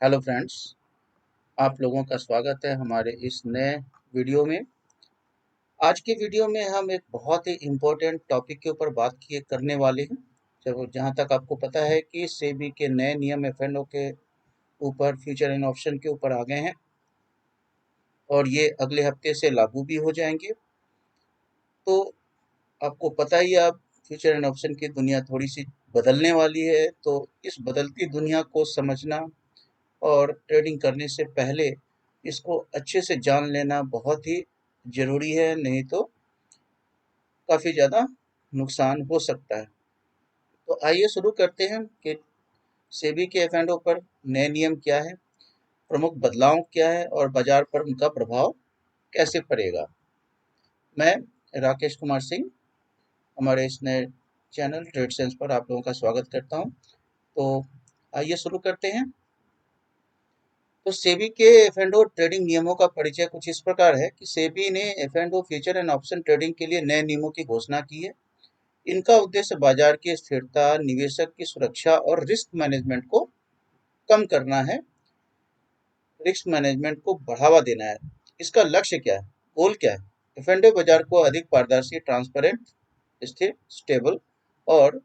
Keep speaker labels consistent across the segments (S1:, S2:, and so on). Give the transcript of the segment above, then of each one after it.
S1: Hello friends, आप लोगों का स्वागत है हमारे इस नए वीडियो में। आज के वीडियो में हम एक बहुत ही इम्पोर्टेंट टॉपिक के ऊपर बात किए करने वाले हैं। जब जहाँ तक आपको पता है कि सेबी के नए नियम एफ&ओ के ऊपर फ्यूचर एंड ऑप्शन के ऊपर आ गए हैं और ये अगले हफ्ते से लागू भी हो जाएंगे। तो आपको पता ही है, अब फ्यूचर एंड ऑप्शन की दुनिया थोड़ी सी बदलने वाली है। तो इस बदलती दुनिया को समझना और ट्रेडिंग करने से पहले इसको अच्छे से जान लेना बहुत ही ज़रूरी है, नहीं तो काफ़ी ज़्यादा नुकसान हो सकता है। तो आइए शुरू करते हैं कि सेबी के एफ&ओ पर नए नियम क्या है, प्रमुख बदलाव क्या है और बाजार पर उनका प्रभाव कैसे पड़ेगा। मैं राकेश कुमार सिंह हमारे इस नए चैनल ट्रेड सेंस पर आप लोगों का स्वागत करता हूं। तो आइए शुरू करते हैं। तो सेबी के एफ&ओ ट्रेडिंग नियमों का परिचय कुछ इस प्रकार है कि सेबी ने F&O future and option trading के लिए नए नियमों की घोषणा की है। इनका उद्देश्य बाजार की स्थिरता, निवेशक की सुरक्षा और रिस्क मैनेजमेंट को कम करना है, रिस्क मैनेजमेंट को बढ़ावा देना है। इसका लक्ष्य क्या है, गोल क्या है? एफ&ओ बाजार को अधिक पारदर्शी, ट्रांसपेरेंट, स्थिर, स्टेबल और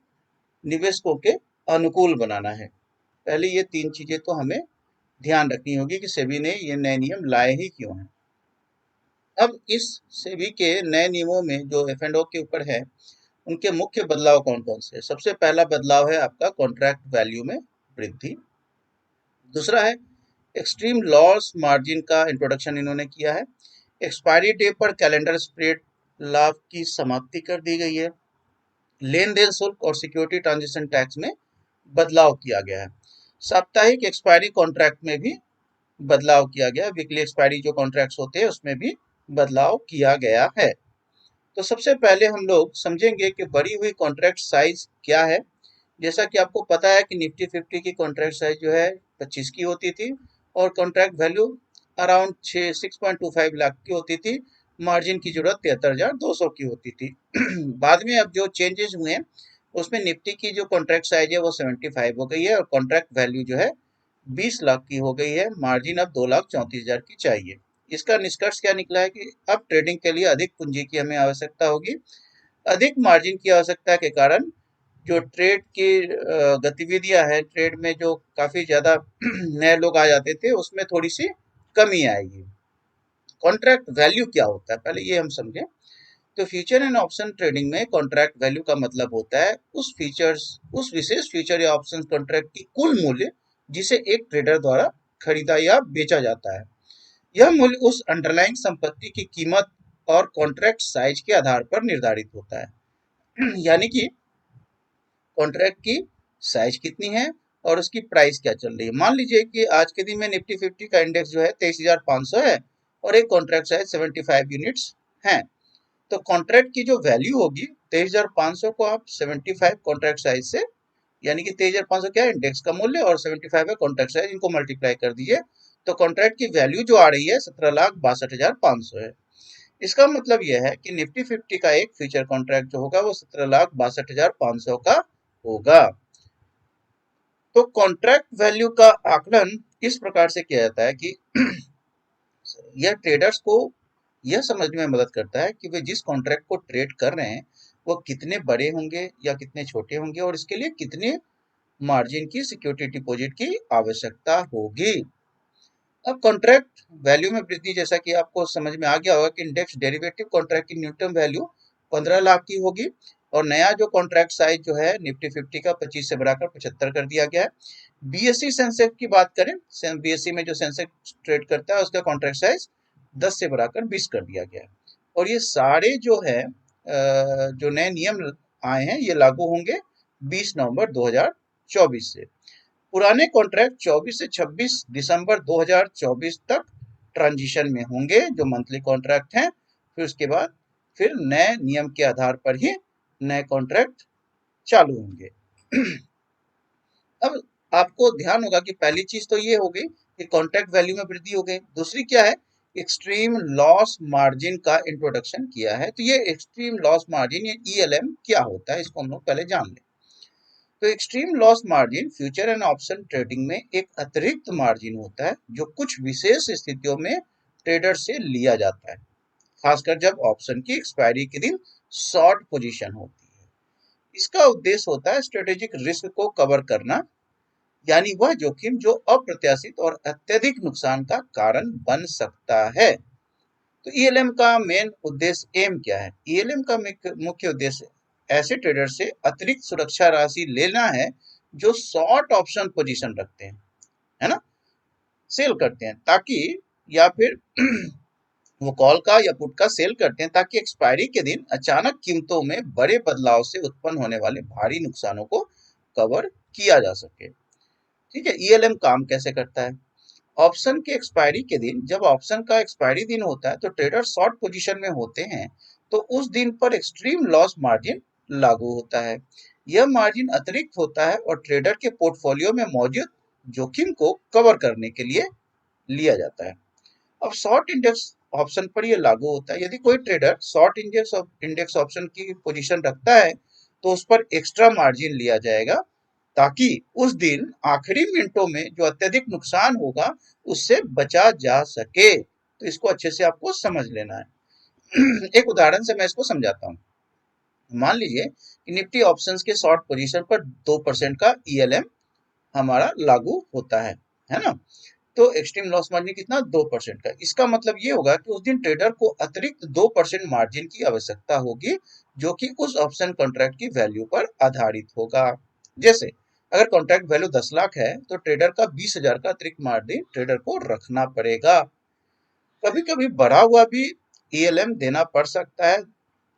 S1: निवेशकों के अनुकूल बनाना है। पहले ये तीन चीजें तो हमें ध्यान रखनी होगी कि सेबी ने ये नए नियम लाए ही क्यों हैं। अब इस सेबी के नए नियमों में जो एफ&ओ के ऊपर है, उनके मुख्य बदलाव कौन कौन से? सबसे पहला बदलाव है आपका कॉन्ट्रैक्ट वैल्यू में वृद्धि। दूसरा है एक्सट्रीम लॉस मार्जिन का इंट्रोडक्शन इन्होंने किया है। एक्सपायरी डे पर कैलेंडर स्प्रेड लाभ की समाप्ति कर दी गई है। लेन देन शुल्क और सिक्योरिटी ट्रांजेक्शन टैक्स में बदलाव किया गया है। साप्ताहिक एक्सपायरी कॉन्ट्रैक्ट में भी बदलाव किया गया है। वीकली एक्सपायरी जो कॉन्ट्रैक्ट्स होते हैं उसमें भी बदलाव किया गया है। तो सबसे पहले हम लोग समझेंगे कि बढ़ी हुई कॉन्ट्रैक्ट साइज क्या है। जैसा कि आपको पता है कि निफ्टी 50 की कॉन्ट्रैक्ट साइज जो है 25 की होती थी और कॉन्ट्रैक्ट वैल्यू अराउंड 6.25 लाख की होती थी। मार्जिन की जरूरत 73,200 की होती थी। बाद में अब जो चेंजेस हुए हैं उसमें निफ्टी की जो कॉन्ट्रैक्ट साइज है वो 75 हो गई है और कॉन्ट्रैक्ट वैल्यू जो है 20 लाख की हो गई है। मार्जिन अब 2,34,000 की चाहिए। इसका निष्कर्ष क्या निकला है कि अब ट्रेडिंग के लिए अधिक पूंजी की हमें आवश्यकता होगी। अधिक मार्जिन की आवश्यकता के कारण जो ट्रेड की गतिविधियां हैं, ट्रेड में जो काफी ज्यादा नए लोग आ जाते थे उसमें थोड़ी सी कमी आएगी। कॉन्ट्रैक्ट वैल्यू क्या होता है, पहले ये हम समझें। तो फ्यूचर एंड ऑप्शन ट्रेडिंग में कॉन्ट्रैक्ट वैल्यू का मतलब होता है उस विशेष फ्यूचर या ऑप्शन कॉन्ट्रैक्ट की कुल मूल्य जिसे एक ट्रेडर द्वारा खरीदा या बेचा जाता है। यह मूल्य उस अंडरलाइंग संपत्ति की कीमत और कॉन्ट्रैक्ट साइज के आधार पर निर्धारित होता है। यानी कि कॉन्ट्रैक्ट की साइज कितनी है और उसकी प्राइस क्या चल रही है। मान लीजिए कि आज के दिन में निफ्टी 50 का इंडेक्स जो है 23,500 है और एक कॉन्ट्रैक्ट साइज 75 यूनिट्स है। तो कॉन्ट्रैक्ट की जो वैल्यू होगी 23,500 को आप 75 कॉन्ट्रैक्ट साइज से, यानी कि 23,500 क्या है इंडेक्स का मूल्य और 75 है कॉन्ट्रैक्ट साइज, इनको मल्टीप्लाई कर दीजिए तो कॉन्ट्रैक्ट की वैल्यू जो आ रही है 17,62,500 है। इसका मतलब यह है कि निफ्टी 50 का एक फ्यूचर कॉन्ट्रैक्ट जो होगा वो 17,62,500 का होगा। तो कॉन्ट्रैक्ट वैल्यू का आकलन इस प्रकार से किया जाता है कि यह ट्रेडर्स को यह समझने में मदद करता है कि वे जिस कॉन्ट्रैक्ट को ट्रेड कर रहे हैं वो कितने बड़े होंगे या कितने छोटे होंगे और इसके लिए कितने मार्जिन की, सिक्योरिटी डिपॉजिट की आवश्यकता होगी। अब कॉन्ट्रैक्ट वैल्यू में वृद्धि, जैसा कि आपको समझ में आ गया होगा कि इंडेक्स डेरिवेटिव कॉन्ट्रैक्ट की न्यूनतम वैल्यू 15 लाख की होगी और नया जो कॉन्ट्रैक्ट साइज जो है निफ्टी 50 का 25 से बढ़ाकर 75 कर दिया गया है। बीएसई सेंसेक्स की बात करें, बीएसई में जो सेंसेक्स ट्रेड करता है उसका कॉन्ट्रैक्ट साइज 10 से बढ़ाकर 20 कर दिया गया है। और ये सारे जो है जो नए नियम आए हैं ये लागू होंगे 20 नवंबर 2024 से। पुराने कॉन्ट्रैक्ट 24 से 26 दिसंबर 2024 तक ट्रांजिशन में होंगे जो मंथली कॉन्ट्रैक्ट हैं। फिर उसके बाद फिर नए नियम के आधार पर ही नए कॉन्ट्रैक्ट चालू होंगे। अब आपको ध्यान होगा कि पहली चीज तो ये हो गई कि कॉन्ट्रैक्ट वैल्यू में वृद्धि हो गई। दूसरी क्या है, एक्सट्रीम लॉस मार्जिन का इंट्रोडक्शन किया है। तो ये एक्सट्रीम लॉस मार्जिन या ईएलएम क्या होता है इसको हम लोग पहले जान लें। तो extreme loss margin future and option trading में एक अतिरिक्त मार्जिन होता है जो कुछ विशेष स्थितियों में ट्रेडर से लिया जाता है, खासकर जब ऑप्शन की एक्सपायरी के दिन शॉर्ट पोजीशन होती है। इसका उद्देश्य होता है स्ट्रेटेजिक रिस्क को कवर करना, यानी वह जोखिम जो अप्रत्याशित और अत्यधिक नुकसान का कारण बन सकता है। तो ईएलएम का मेन उद्देश्य एम क्या है? ईएलएम का मुख्य उद्देश्य ऐसे ट्रेडर से अतिरिक्त सुरक्षा राशि लेना है जो शॉर्ट ऑप्शन पोजीशन रखते हैं, है ना, सेल करते हैं, ताकि या फिर वो कॉल का या पुट का सेल करते हैं ताकि एक्सपायरी के दिन अचानक कीमतों में बड़े बदलाव से उत्पन्न होने वाले भारी नुकसानों को कवर किया जा सके। ठीक है, ईएलएम काम कैसे करता है? ऑप्शन के एक्सपायरी के दिन, जब ऑप्शन का एक्सपायरी दिन होता है तो ट्रेडर शॉर्ट पोजीशन में होते हैं, तो उस दिन पर एक्सट्रीम लॉस मार्जिन लागू होता है। यह मार्जिन अतिरिक्त होता है और ट्रेडर के पोर्टफोलियो में मौजूद जोखिम को कवर करने के लिए लिया जाता है। अब शॉर्ट इंडेक्स ऑप्शन पर यह लागू होता है। यदि कोई ट्रेडर शॉर्ट इंडेक्स ऑप्शन की पोजीशन रखता है तो उस पर एक्स्ट्रा मार्जिन लिया जाएगा, ताकि उस दिन आखिरी मिनटों में जो अत्यधिक नुकसान होगा उससे बचा जा सके। तो इसको अच्छे से आपको समझ लेना है। एक उदाहरण से मैं इसको समझाता हूँ। मान लीजिए कि निफ्टी ऑप्शंस के शॉर्ट पोजीशन पर 2% का ईएलएम हमारा लागू होता है ना। तो एक्सट्रीम लॉस मार्जिन कितना? 2% का। इसका मतलब ये होगा कि उस दिन ट्रेडर को अतिरिक्त 2% मार्जिन की आवश्यकता होगी, जो कि उस ऑप्शन कॉन्ट्रैक्ट की वैल्यू पर आधारित होगा। जैसे अगर कॉन्ट्रैक्ट वैल्यू 10 लाख है तो ट्रेडर का 20,000 का अतिरिक्त मार्जिन ट्रेडर को रखना पड़ेगा। कभी कभी बढ़ा हुआ भी ईएलएम देना पड़ सकता है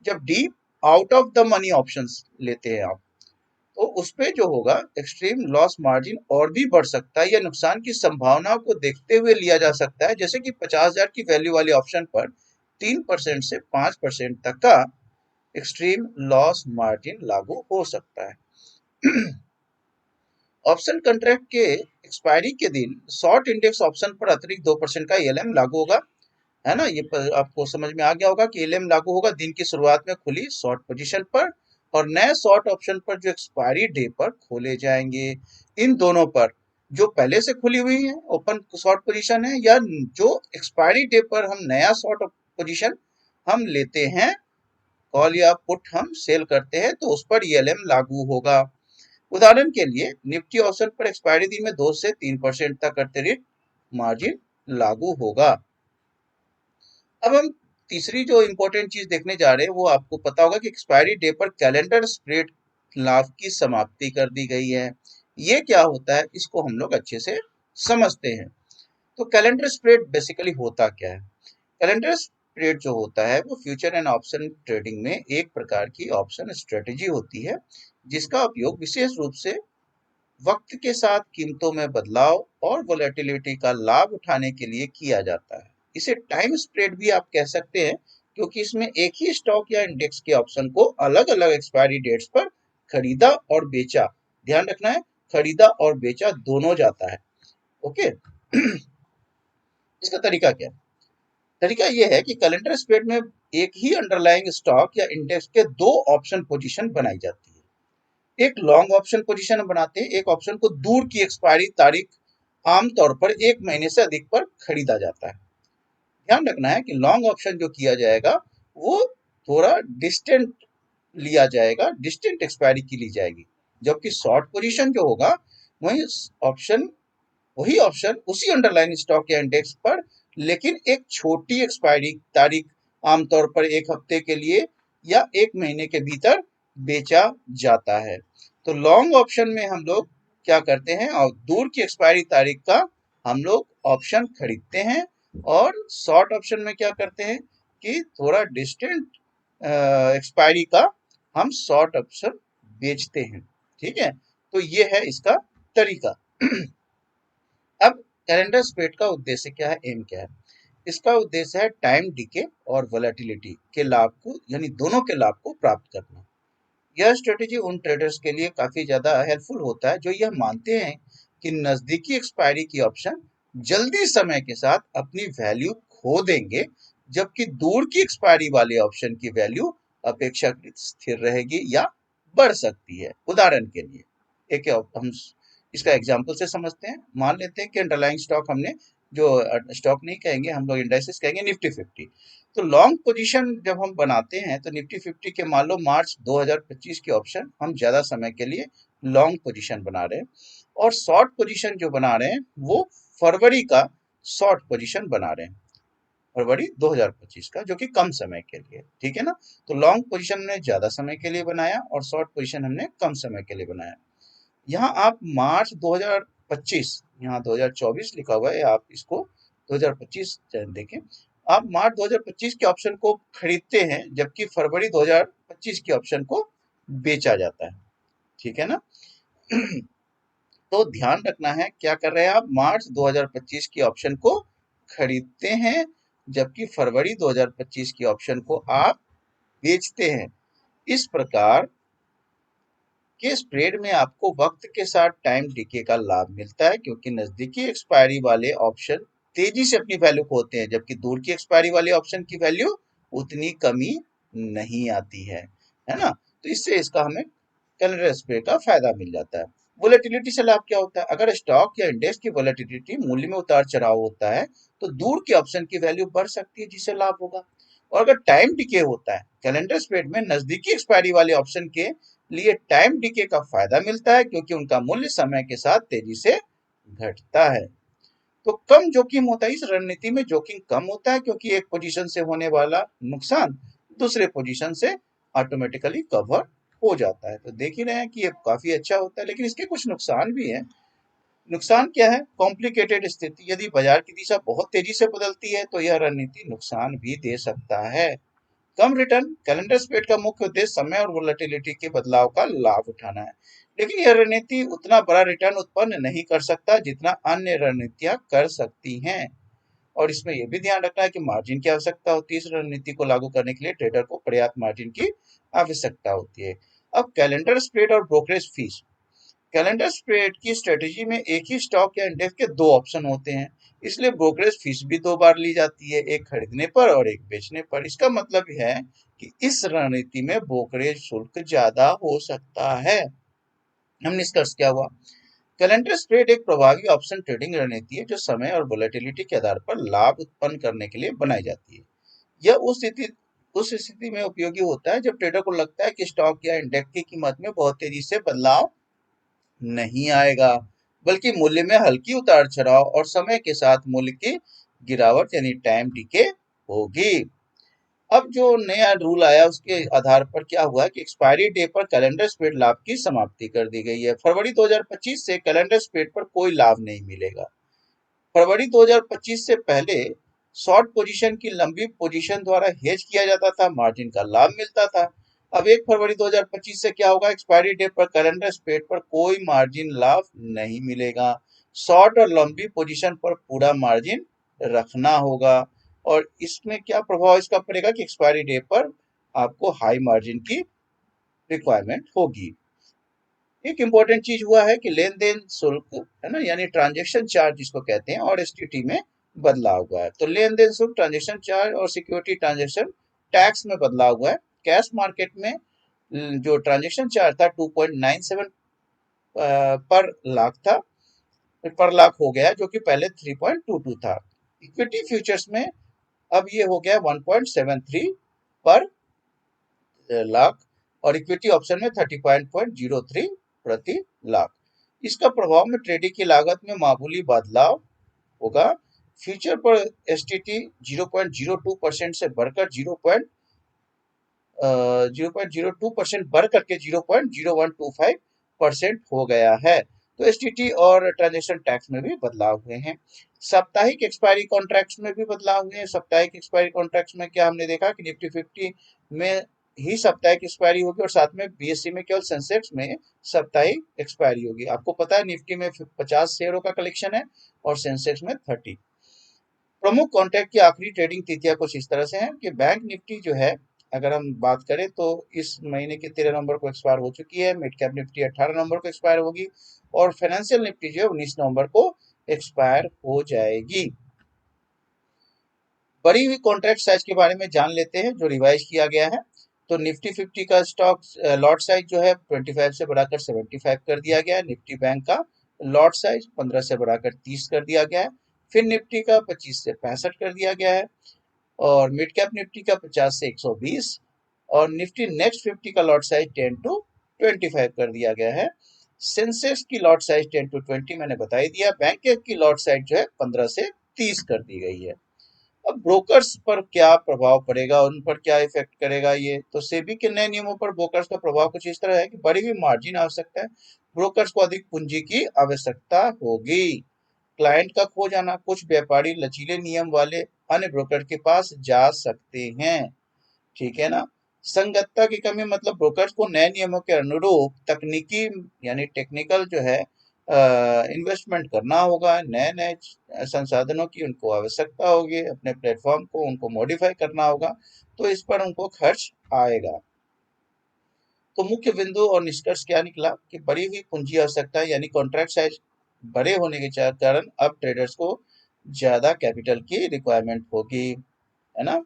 S1: जब deep out of the money options लेते हैं आप, तो उस पे जो होगा एक्सट्रीम लॉस मार्जिन और भी बढ़ सकता है। या नुकसान की संभावना को देखते हुए लिया जा सकता है, जैसे कि 50,000 की वैल्यू वाले ऑप्शन पर 3% से 5% तक का एक्सट्रीम लॉस मार्जिन लागू हो सकता है। ऑप्शन कॉन्ट्रैक्ट के एक्सपायरी के दिन शॉर्ट इंडेक्स ऑप्शन पर अतिरिक्त 2% का ईएलएम लागू होगा, है ना। ये आपको समझ में आ गया होगा कि ईएलएम लागू होगा दिन की शुरुआत में खुली शॉर्ट पोजीशन पर और नए शॉर्ट ऑप्शन पर जो एक्सपायरी डे पर खोले जाएंगे। इन दोनों पर, जो पहले से खुली हुई है ओपन शॉर्ट पोजीशन है, या जो एक्सपायरी डे पर हम नया शॉर्ट पोजीशन हम लेते हैं, कॉल या पुट हम सेल करते हैं, तो उस पर ईएलएम लागू होगा। उदाहरण के लिए निफ्टी ऑप्शन पर एक्सपायरी दिन में 2 से 3% तक अतिरिक्त मार्जिन लागू होगा। अब हम तीसरी जो इंपॉर्टेंट चीज देखने जा रहे हैं, वो आपको पता होगा कि एक्सपायरी डे पर कैलेंडर स्प्रेड लाभ की समाप्ति कर दी गई है। ये क्या होता है, इसको हम लोग अच्छे से समझते हैं। तो कैलेंडर स्प्रेड बेसिकली होता क्या है? कैलेंडर स्प्रेड जो होता है वो फ्यूचर एंड ऑप्शन ट्रेडिंग में एक प्रकार की ऑप्शन स्ट्रेटेजी होती है, जिसका उपयोग विशेष रूप से वक्त के साथ कीमतों में बदलाव और वोलेटिलिटी का लाभ उठाने के लिए किया जाता है। इसे टाइम स्प्रेड भी आप कह सकते हैं, क्योंकि इसमें एक ही स्टॉक या इंडेक्स के ऑप्शन को अलग अलग एक्सपायरी डेट्स पर खरीदा और बेचा, ध्यान रखना है, खरीदा और बेचा दोनों जाता है। ओके। इसका तरीका क्या है? तरीका यह है कि कैलेंडर स्प्रेड में एक ही अंडरलाइंग स्टॉक या इंडेक्स के दो ऑप्शन पोजीशन बनाई जाती है। एक लॉन्ग ऑप्शन पोजीशन बनाते हैं, एक ऑप्शन को दूर की एक्सपायरी तारीख आमतौर पर 1 महीने से अधिक पर खरीदा जाता है। ध्यान रखना है कि लॉन्ग ऑप्शन जो किया जाएगा वो थोड़ा डिस्टेंट लिया जाएगा, डिस्टेंट एक्सपायरी की ली जाएगी, जबकि शॉर्ट पोजीशन जो होगा वही ऑप्शन उसी अंडरलाइन स्टॉक या इंडेक्स पर, लेकिन एक छोटी एक्सपायरी तारीख आमतौर पर 1 हफ्ते के लिए या 1 महीने के भीतर बेचा जाता है। तो लॉन्ग ऑप्शन में हम लोग क्या करते हैं, और दूर की एक्सपायरी तारीख का हम लोग ऑप्शन खरीदते हैं, और शॉर्ट ऑप्शन में क्या करते हैं कि थोड़ा डिस्टेंट एक्सपायरी का हम शॉर्ट ऑप्शन बेचते हैं। ठीक है, तो ये है इसका तरीका। अब कैलेंडर स्प्रेड का उद्देश्य क्या है, एम क्या है? इसका उद्देश्य है टाइम डीके और वोलेटिलिटी के लाभ को, यानी दोनों के लाभ को प्राप्त करना। यह स्ट्रेटेजी उन ट्रेडर्स के लिए काफी ज्यादा हेल्पफुल होता है जो यह मानते हैं कि नजदीकी एक्सपायरी की ऑप्शन जल्दी समय के साथ अपनी वैल्यू खो देंगे, जबकि दूर की एक्सपायरी वाले ऑप्शन की वैल्यू अपेक्षाकृत स्थिर रहेगी या बढ़ सकती है। उदाहरण के लिए एक हम इसका एग्जांपल से समझते हैं। मान लेते हैं कि अंडरलाइंग स्टॉक हमने, जो स्टॉक नहीं कहेंगे हम लोग, इंडाइसेस कहेंगे, निफ्टी 50। तो लॉन्ग पोजीशन जब हम बनाते हैं तो निफ्टी 50 के मान लो मार्च 2025 की ऑप्शन हम ज्यादा समय के लिए लॉन्ग पोजीशन बना रहे हैं, और शॉर्ट पोजीशन जो बना रहे हैं वो फरवरी का शॉर्ट पोजीशन बना रहे हैं, फरवरी 2025 का, जो कि कम समय के लिए, ठीक है ना। तो लॉन्ग पोजीशन ने ज्यादा समय के लिए बनाया और शॉर्ट पोजीशन हमने कम समय के लिए बनाया। यहाँ आप मार्च 2025, यहाँ 2024 लिखा हुआ है, आप इसको 2025 देखें। आप मार्च 2025 के ऑप्शन को खरीदते हैं जबकि फरवरी 2025 के ऑप्शन को बेचा जाता है, ठीक है ना। तो ध्यान रखना है, क्या कर रहे हैं आप, मार्च 2025 की ऑप्शन को खरीदते हैं जबकि फरवरी 2025 की ऑप्शन को आप बेचते हैं। इस प्रकार के स्प्रेड में आपको वक्त के साथ टाइम डीके का लाभ मिलता है, क्योंकि नजदीकी एक्सपायरी वाले ऑप्शन तेजी से अपनी वैल्यू खोते हैं जबकि दूर की एक्सपायरी वाले ऑप्शन की वैल्यू उतनी कमी नहीं आती है ना। तो इससे इसका हमें कैलेंडर स्प्रेड का फायदा मिल जाता है। वोलेटिलिटी से लाभ क्या होता है, अगर स्टॉक या इंडेक्स की वोलेटिलिटी मूल्य में उतार चढ़ाव होता है तो दूर के ऑप्शन की वैल्यू बढ़ सकती है जिससे लाभ होगा। और अगर टाइम डिके होता है कैलेंडर स्प्रेड में, नजदीकी एक्सपायरी वाले ऑप्शन के लिए टाइम डिके का फायदा मिलता है क्योंकि उनका मूल्य समय के साथ तेजी से घटता है। तो कम जोखिम होता है, इस रणनीति में जोखिम कम होता है क्योंकि एक पोजीशन से होने वाला नुकसान दूसरे पोजीशन से ऑटोमेटिकली कवर हो जाता है। तो देख ही रहे हैं कि ये काफी अच्छा होता है, लेकिन इसके कुछ नुकसान भी हैं। नुकसान क्या है, कॉम्प्लिकेटेड स्थिति, यदि बाजार की दिशा बहुत तेजी से बदलती है तो यह रणनीति नुकसान भी दे सकता है। कम रिटर्न, कैलेंडर स्प्रेड का मुख्य उद्देश्य समय और वोलेटिलिटी के बदलाव का लाभ उठाना है, लेकिन यह रणनीति उतना बड़ा रिटर्न उत्पन्न नहीं कर सकता जितना अन्य रणनीतियां कर सकती हैं। और इसमें यह भी ध्यान रखना है कि मार्जिन की आवश्यकता होती है, इस रणनीति को लागू करने के लिए ट्रेडर को पर्याप्त मार्जिन की आवश्यकता होती है। अब कैलेंडर स्प्रेड और ब्रोकरेज फीस। कैलेंडर स्प्रेड की स्ट्रेटेजी में एक ही स्टॉक या इंडेक्स के दो ऑप्शन होते हैं, इसलिए ब्रोकरेज फीस भी दो बार ली जाती है, एक खरीदने पर और एक बेचने पर। इसका मतलब है कि इस रणनीति में ब्रोकरेज शुल्क ज्यादा हो सकता है। हम निष्कर्ष क्या हुआ, कैलेंडर स्प्रेड एक प्रभावी ऑप्शन ट्रेडिंग रणनीति है जो समय और वोलेटिलिटी के आधार पर लाभ उत्पन्न करने के लिए बनाई जाती है। यह उस स्थिति में उपयोगी होता है जब ट्रेडर को लगता है कि स्टॉक या इंडेक्स की कीमत में बहुत तेजी से बदलाव नहीं आएगा, बल्कि मूल्य में हल्की उतार चढ़ाव और समय के साथ मूल्य की गिरावट यानी टाइम डीके होगी। अब जो नया रूल आया उसके आधार पर क्या हुआ कि एक्सपायरी डे पर कैलेंडर स्प्रेड लाभ की समाप्ति कर दी गई है। फरवरी 2025 से कैलेंडर स्प्रेड पर कोई लाभ नहीं मिलेगा। फरवरी 2025 से पहले शॉर्ट पोजीशन की लंबी पोजीशन द्वारा हेज किया जाता था, मार्जिन का लाभ मिलता था। अब 1 फरवरी 2025 से क्या होगा, एक्सपायरी डेट पर कैलेंडर स्प्रेड पर कोई मार्जिन लाभ नहीं मिलेगा। शॉर्ट और लंबी पोजीशन पर पूरा मार्जिन रखना होगा। और इसमें क्या प्रभाव इसका पड़ेगा कि एक्सपायरी डेट पर आपको हाई मार्जिन की रिक्वायरमेंट होगी। एक इंपॉर्टेंट चीज हुआ है कि लेन देन शुल्क, है ना, यानी ट्रांजेक्शन चार्ज जिसको कहते हैं, और एसटीटी में बदलाव हुआ है। तो लेन देन शुल्क, ट्रांजेक्शन चार्ज और सिक्योरिटी ट्रांजेक्शन टैक्स में बदलाव हुआ है। कैश मार्केट में जो ट्रांजेक्शन चार्ज था 2.97 पर लाख था, पर लाख हो गया, जो कि पहले 3.22 था। इक्विटी फ्यूचर्स में अब ये हो गया 1.73 पर लाख, और इक्विटी ऑप्शन में 30.03 प्रति लाख। इसका प्रभाव में ट्रेडिंग की लागत में मामूली बदलाव होगा। फ्यूचर पर एसटीटी 0.02% से बढ़कर 0.02% बढ़ करके 0.0125% हो गया है। तो एसटीटी और ट्रांजेक्शन टैक्स में भी बदलाव हुए हैं। साप्ताहिक एक्सपायरी कॉन्ट्रैक्ट्स में भी बदलाव हुए हैं। साप्ताहिक एक्सपायरी कॉन्ट्रैक्ट्स में क्या हमने देखा कि निफ्टी 50 में ही साप्ताहिक एक्सपायरी होगी और साथ में बीएससी में केवल सेंसेक्स में साप्ताहिक एक्सपायरी होगी। आपको पता है निफ्टी में 50 शेयरों का कलेक्शन है और सेंसेक्स में 30। प्रमुख कॉन्ट्रैक्ट की आखिरी ट्रेडिंग तिथियां कुछ इस तरह से हैं कि बैंक निफ्टी जो है, अगर हम बात करें तो इस महीने के 13 नवंबर को एक्सपायर हो चुकी है। मिड कैप निफ्टी 18 नवंबर को एक्सपायर होगी और फाइनेंशियल निफ्टी जो है 19 नवंबर को एक्सपायर हो जाएगी। बढ़ी हुई कॉन्ट्रैक्ट साइज के बारे में जान लेते हैं जो रिवाइज किया गया है। तो निफ्टी 50 का स्टॉक लॉट साइज जो है 25 से बढ़ाकर 75 कर दिया गया है। निफ्टी बैंक का लॉट साइज 15 से बढ़ाकर 30 कर दिया गया है। फिर निफ्टी का 25 से 65 कर दिया गया है, और मिड कैप निफ्टी का 50 से 120, और निफ्टी नेक्स्ट 50 का लॉट साइज 10 टू 25 कर दिया गया है। सेंसेक्स की लॉट साइज 10 टू 20 मैंने बता ही दिया। बैंक की लॉट साइज जो है 15 से 30 कर दी गई है। अब ब्रोकर्स पर क्या प्रभाव पड़ेगा, उन पर क्या इफेक्ट करेगा ये, तो सेबी के नए नियमों पर ब्रोकर्स का प्रभाव कुछ इस तरह है कि बढ़ी हुई मार्जिन आवश्यकता है, ब्रोकर्स को अधिक पूंजी की आवश्यकता होगी। क्लाइंट का खो जाना, कुछ व्यापारी लचीले नियम वाले अन्य ब्रोकर के पास जा सकते हैं, ठीक है ना। संगतता की कमी मतलब ब्रोकर्स को नए नियमों के अनुरूप तकनीकी यानी टेक्निकल जो है इन्वेस्टमेंट करना होगा। नए नए संसाधनों की उनको आवश्यकता होगी, अपने प्लेटफॉर्म को उनको मॉडिफाई करना होगा, तो इस पर उनको खर्च आएगा। तो मुख्य बिंदु और निष्कर्ष क्या निकला कि बढ़ी हुई पूंजी आवश्यकता यानी कॉन्ट्रैक्ट साइज बड़े होने के कारण अब ट्रेडर्स को ज्यादा कैपिटल की रिक्वायरमेंट होगी, है ना।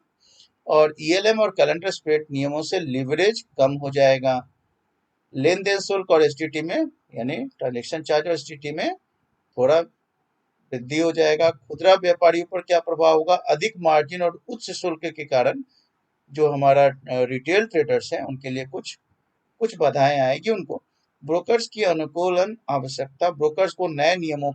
S1: और ईएलएम और कैलेंडर स्प्रेड नियमों से लिवरेज कम हो जाएगा। लेन देन शुल्क और एसटीटी में यानी ट्रांजेक्शन चार्ज और एसटीटी में थोड़ा वृद्धि हो जाएगा। खुदरा व्यापारियों पर क्या प्रभाव होगा, अधिक मार्जिन और उच्च शुल्क के कारण जो हमारा रिटेल ट्रेडर्स हैं उनके लिए कुछ कुछ बाधाएं आएगी उनको। ब्रोकर्स की अनुकूलन आवश्यकता, ब्रोकर्स को नए नियमों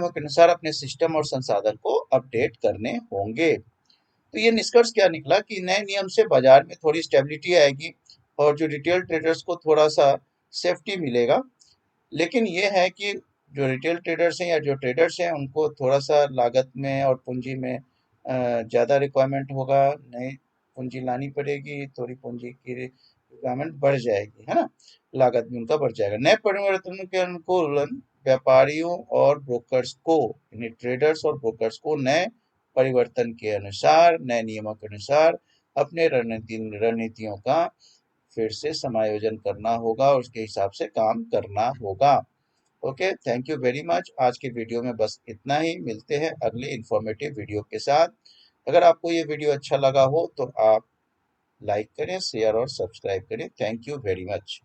S1: के अनुसार अपने सिस्टम और संसाधन को अपडेट करने होंगे। तो ये निष्कर्ष क्या निकला कि नए नियम से बाजार में थोड़ी स्टेबिलिटी आएगी और जो रिटेल ट्रेडर्स को थोड़ा सा सेफ्टी मिलेगा। लेकिन ये है कि जो रिटेल ट्रेडर्स हैं या जो ट्रेडर्स हैं उनको थोड़ा सा लागत में और पूंजी में ज़्यादा रिक्वायरमेंट होगा, नई पूंजी लानी पड़ेगी, थोड़ी पूंजी की रिक्वायरमेंट बढ़ जाएगी, है ना, लागत भी उनका बढ़ जाएगा। नए परिवर्तनों के अनुकूलन व्यापारियों और ब्रोकर्स को यानी ट्रेडर्स और ब्रोकर्स को नए परिवर्तन के अनुसार, नए नियमों के अनुसार अपने रणनीतियों का फिर से समायोजन करना होगा और उसके हिसाब से काम करना होगा। Okay, thank you very much. आज के वीडियो में बस इतना ही, मिलते हैं अगले इंफॉर्मेटिव वीडियो के साथ। अगर आपको ये वीडियो अच्छा लगा हो तो आप लाइक करें, शेयर और सब्सक्राइब करें। Thank you very much.